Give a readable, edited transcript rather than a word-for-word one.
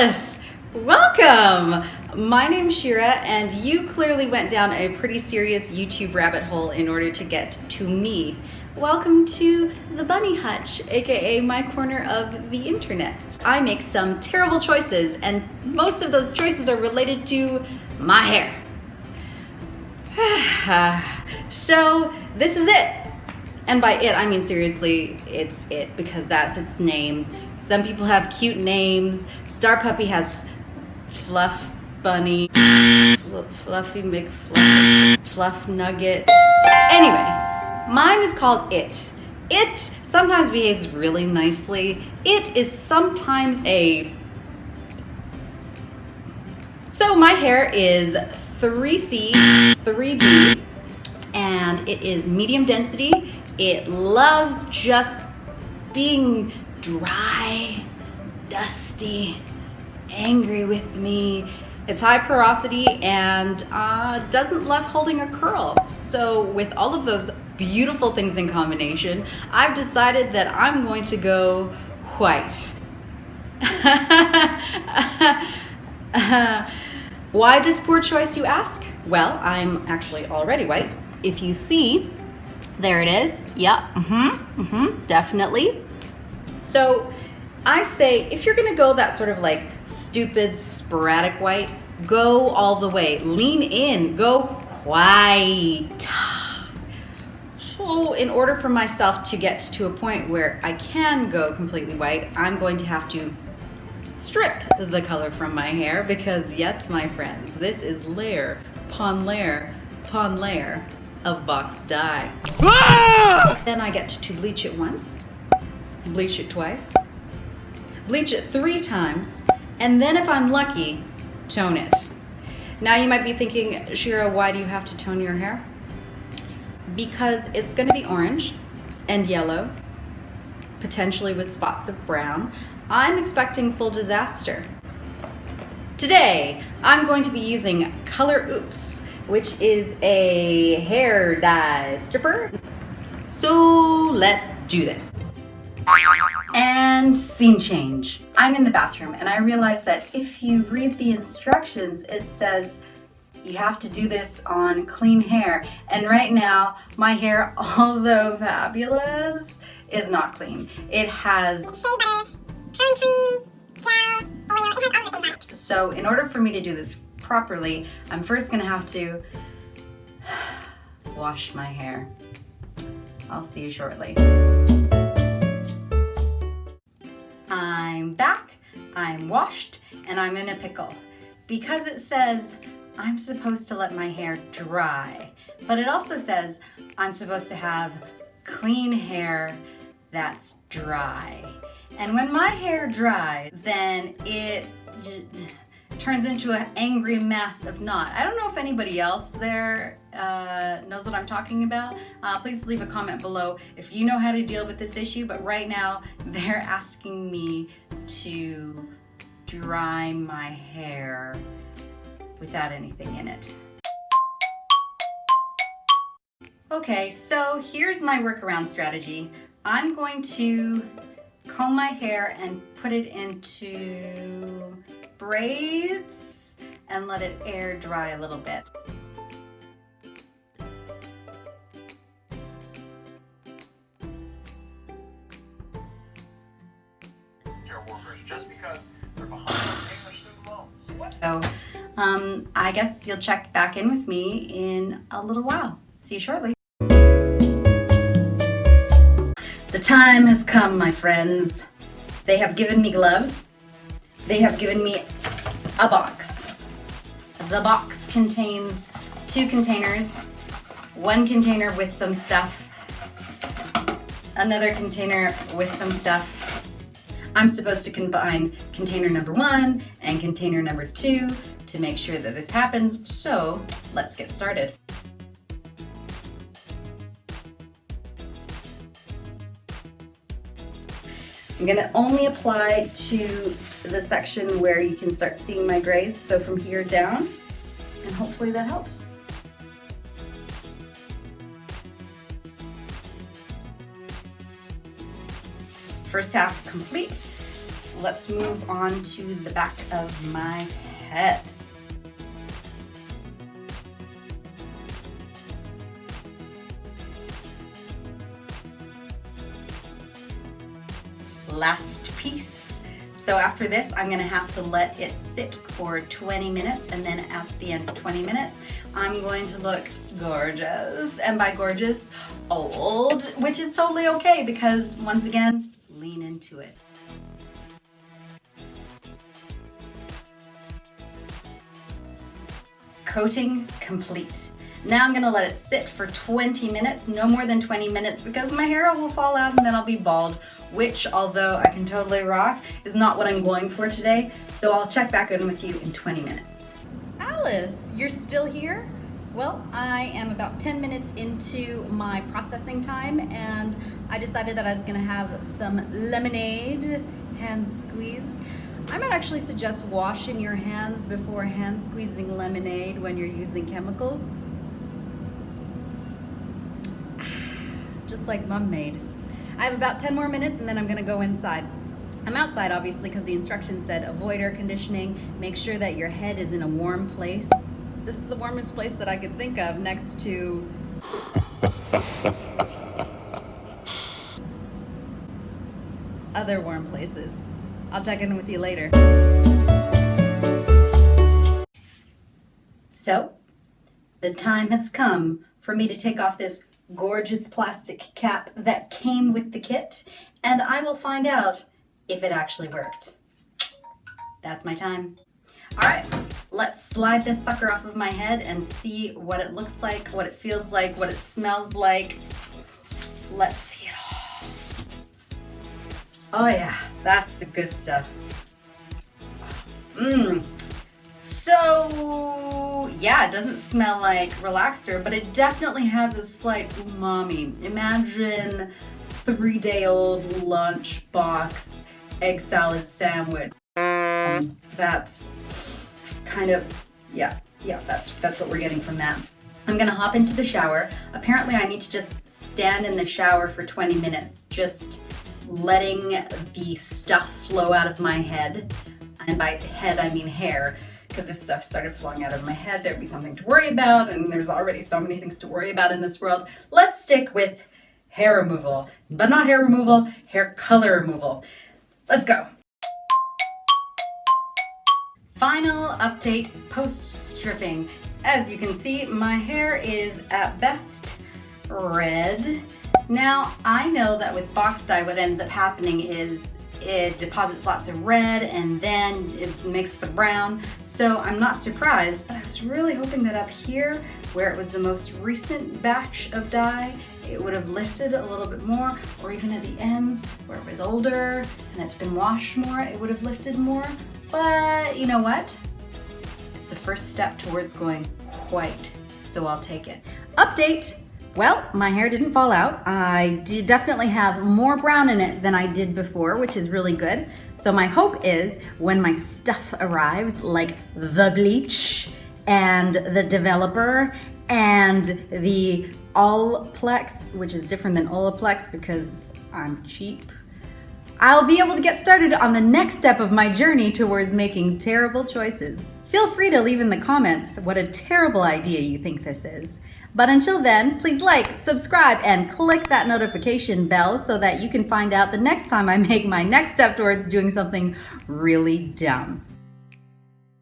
Alice! Welcome! My name's Shira, and you clearly went down a pretty serious YouTube rabbit hole in order to get to me. Welcome to the Bunny Hutch, aka my corner of the internet. I make some terrible choices, and most of those choices are related to my hair. So this is it. And by it, I mean seriously, it's it, because that's its name. Some people have cute names. Star Puppy has Fluff Bunny, Fluffy McFluff, Fluff Nugget. Anyway, mine is called It. It sometimes behaves really nicely. It is sometimes a... So my hair is 3C, 3B, and it is medium density. It loves just being dry, dusty, angry with me. It's high porosity and doesn't love holding a curl. So with all of those beautiful things in combination, I've decided that I'm going to go white. Why this poor choice, you ask? Well, I'm actually already white. If you see, there it is. Yeah, definitely. So I say, if you're gonna go that sort of like stupid, sporadic white, go all the way. Lean in, go white. So in order for myself to get to a point where I can go completely white, I'm going to have to strip the color from my hair, because yes, my friends, this is layer upon layer upon layer of box dye. Then I get to bleach it once, bleach it twice, bleach it 3 times, and then if I'm lucky, tone it. Now you might be thinking, Shira, why do you have to tone your hair? Because it's going to be orange and yellow, potentially with spots of brown. I'm expecting full disaster. Today, I'm going to be using Color Oops, which is a hair dye stripper. So let's do this. And scene change. I'm in the bathroom and I realize that if you read the instructions, it says you have to do this on clean hair. And right now, my hair, although fabulous, is not clean. It has shea butter, curling cream, gel, oil, it has all of it. So in order for me to do this properly, I'm first gonna have to wash my hair. I'll see you shortly. I'm back, I'm washed, and I'm in a pickle. Because it says I'm supposed to let my hair dry, but it also says I'm supposed to have clean hair that's dry. And when my hair dries, then it turns into an angry mass of knot. I don't know if anybody else there knows what I'm talking about. Please leave a comment below if you know how to deal with this issue, but right now they're asking me to dry my hair without anything in it. Okay, so here's my workaround strategy. I'm going to comb my hair and put it into braids and let it air dry a little bit. Workers just because they're behind on paying their student loans. So I guess you'll check back in with me in a little while. See you shortly. The time has come, my friends. They have given me gloves. They have given me a box. The box contains 2 containers. 1 container with some stuff. Another container with some stuff. I'm supposed to combine container number 1 and container number 2 to make sure that this happens, so let's get started. I'm gonna only apply to the section where you can start seeing my grays, so from here down, and hopefully that helps. First half complete. let's move on to the back of my head. Last piece. So after this, I'm gonna have to let it sit for 20 minutes, and then at the end of 20 minutes, I'm going to look gorgeous. And by gorgeous, old, which is totally okay because once again, lean into it. Coating complete. Now I'm gonna let it sit for 20 minutes, no more than 20 minutes, because my hair will fall out and then I'll be bald, which, although I can totally rock, is not what I'm going for today. So I'll check back in with you in 20 minutes. Alice, you're still here? Well, I am about 10 minutes into my processing time, and I decided that I was gonna have some lemonade, hand squeezed. I might actually suggest washing your hands before hand squeezing lemonade when you're using chemicals. Just like Mom made. I have about 10 more minutes and then I'm gonna go inside. I'm outside obviously because the instructions said avoid air conditioning, make sure that your head is in a warm place. This is the warmest place that I could think of next to other warm places. I'll check in with you later. So, the time has come for me to take off this gorgeous plastic cap that came with the kit, and I will find out if it actually worked. That's my time. All right, let's slide this sucker off of my head and see what it looks like, what it feels like, what it smells like. Let's see it all. Oh yeah, that's the good stuff. So, yeah, it doesn't smell like relaxer, but it definitely has a slight umami. Imagine 3-day-old lunch box egg salad sandwich. That's kind of, yeah, that's what we're getting from that. I'm gonna hop into the shower. Apparently I need to just stand in the shower for 20 minutes, just letting the stuff flow out of my head. And by head, I mean hair. Because if stuff started flowing out of my head, there'd be something to worry about, and there's already so many things to worry about in this world. Let's stick with hair removal, but not hair removal, hair color removal. Let's go. Final update post-stripping. As you can see, my hair is at best red. Now, I know that with box dye, what ends up happening is it deposits lots of red and then it makes the brown. So I'm not surprised, but I was really hoping that up here, where it was the most recent batch of dye, it would have lifted a little bit more, or even at the ends where it was older and it's been washed more, it would have lifted more. But you know what? It's the first step towards going white, so I'll take it. Update! Well, my hair didn't fall out. I did definitely have more brown in it than I did before, which is really good. So my hope is when my stuff arrives, like the bleach and the developer and the Allplex, which is different than Olaplex because I'm cheap, I'll be able to get started on the next step of my journey towards making terrible choices. Feel free to leave in the comments what a terrible idea you think this is. But until then, please like, subscribe, and click that notification bell so that you can find out the next time I make my next step towards doing something really dumb.